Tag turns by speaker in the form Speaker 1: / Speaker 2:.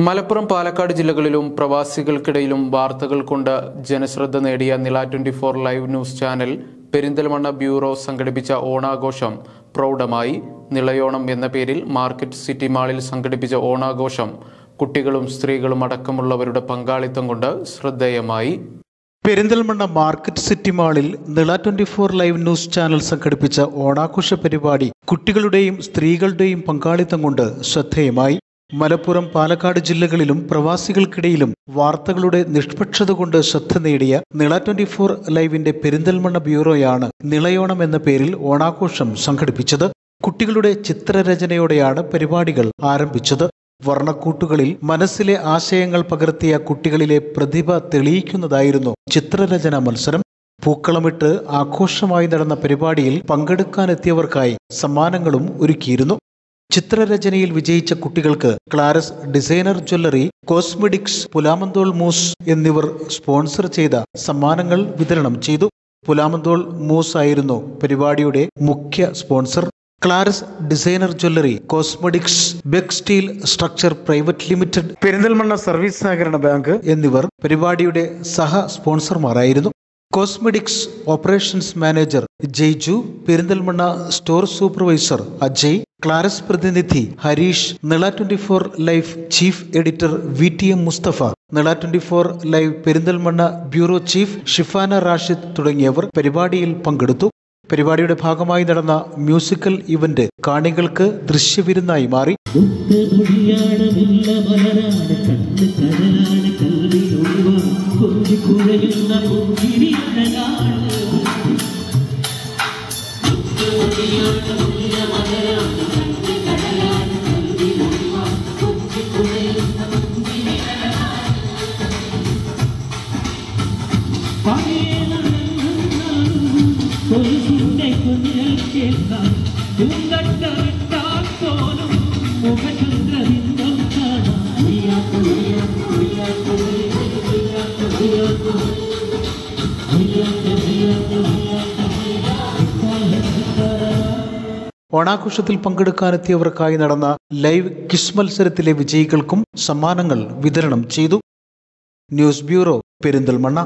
Speaker 1: മലപ്പുറം പാലക്കാട് ജില്ലകളിലും പ്രവാസികൾക്കിടയിലും വാർത്തകൾ കൊണ്ട് ജനശ്രദ്ധ നേടിയ നില 24 live news channel Perinthalmanna bureau സംഘടിപ്പിച്ച ഓണാഘോഷം പ്രൗഢമായി. നിളയോണം എന്ന പേരിൽ മാർക്കറ്റ് സിറ്റി മാളിൽ സംഘടിപ്പിച്ച ഓണാഘോഷം കുട്ടികളും സ്ത്രീകളും അടക്കമുള്ളവരുടെ പങ്കാളിത്തം കൊണ്ട് ശ്രദ്ധേയമായി.
Speaker 2: പെരിന്തൽമണ്ണ മാർക്കറ്റ് സിറ്റി മാളിൽ നിള 24 ലൈവ് ന്യൂസ് ചാനൽ സംഘടിപ്പിച്ച ഓണാഘോഷ പരിപാടി കുട്ടികളുടെയും സ്ത്രീകളുടെയും പങ്കാളിത്തം കൊണ്ട് ശ്രദ്ധേയമായി. മലപ്പുറം പാലക്കാട് ജില്ലകളിലും പ്രവാസികൾക്കിടയിലും വാർത്തകളുടെ നിഷ്പക്ഷത കൊണ്ട് ശ്രദ്ധ നേടിയ നിള 24 ലൈവിന്റെ പെരിന്തൽമണ്ണ ബ്യൂറോയാണ് നിളയോണം എന്ന പേരിൽ ഓണാഘോഷം സംഘടിപ്പിച്ചത്. കുട്ടികളുടെ ചിത്രരചനയോടെയാണ് പരിപാടികൾ ആരംഭിച്ചത്. വർണ്ണക്കൂട്ടുകളിൽ മനസ്സിലെ ആശയങ്ങൾ പകർത്തിയ കുട്ടികളിലെ പ്രതിഭ തെളിയിക്കുന്നതായിരുന്നു ചിത്രരചനാ മത്സരം. പൂക്കളമിട്ട് ആഘോഷമായി നടന്ന പരിപാടിയിൽ പങ്കെടുക്കാനെത്തിയവർക്കായി സമ്മാനങ്ങളും ഒരുക്കിയിരുന്നു. ചിത്രരചനയിൽ വിജയിച്ച കുട്ടികൾക്ക് Claras designer jewellery, cosmetics, Pulamanthole മൂസ് എന്നിവർ സ്പോൺസർ ചെയ്ത സമ്മാനങ്ങൾ വിതരണം ചെയ്തു. പുലാമന്തോൾ മൂസ് ആയിരുന്നു പരിപാടിയുടെ മുഖ്യ sponsor. Claras designer jewellery, cosmetics, ബെഗ് steel structure private limited, Perinthalmanna service സഹകരണ ബാങ്ക് എന്നിവർ പരിപാടിയുടെ സഹ സ്പോൺസർമാരായിരുന്നു. Cosmetics operations manager Jaiju, Perinthalmanna store supervisor Ajay, Claras പ്രതിനിധി Harish, Nila 24 live chief editor VTM Mustafa, Nila 24 live Perinthalmanna bureau chief Shifana Rashid തുടങ്ങിയവർ പരിപാടിയിൽ പങ്കെടുത്തു. പരിപാടിയുടെ ഭാഗമായി നടന്ന മ്യൂസിക്കൽ ഇവന്റ് കാണികൾക്ക് ദൃശ്യവിരുന്നായി മാറി. ഓണാഘോഷത്തിൽ പങ്കെടുക്കാനെത്തിയവർക്കായി നടന്ന ലൈവ് ക്വിസ് മത്സരത്തിലെ വിജയികൾക്കും സമ്മാനങ്ങൾ വിതരണം ചെയ്തു. News bureau, Perinthalmanna.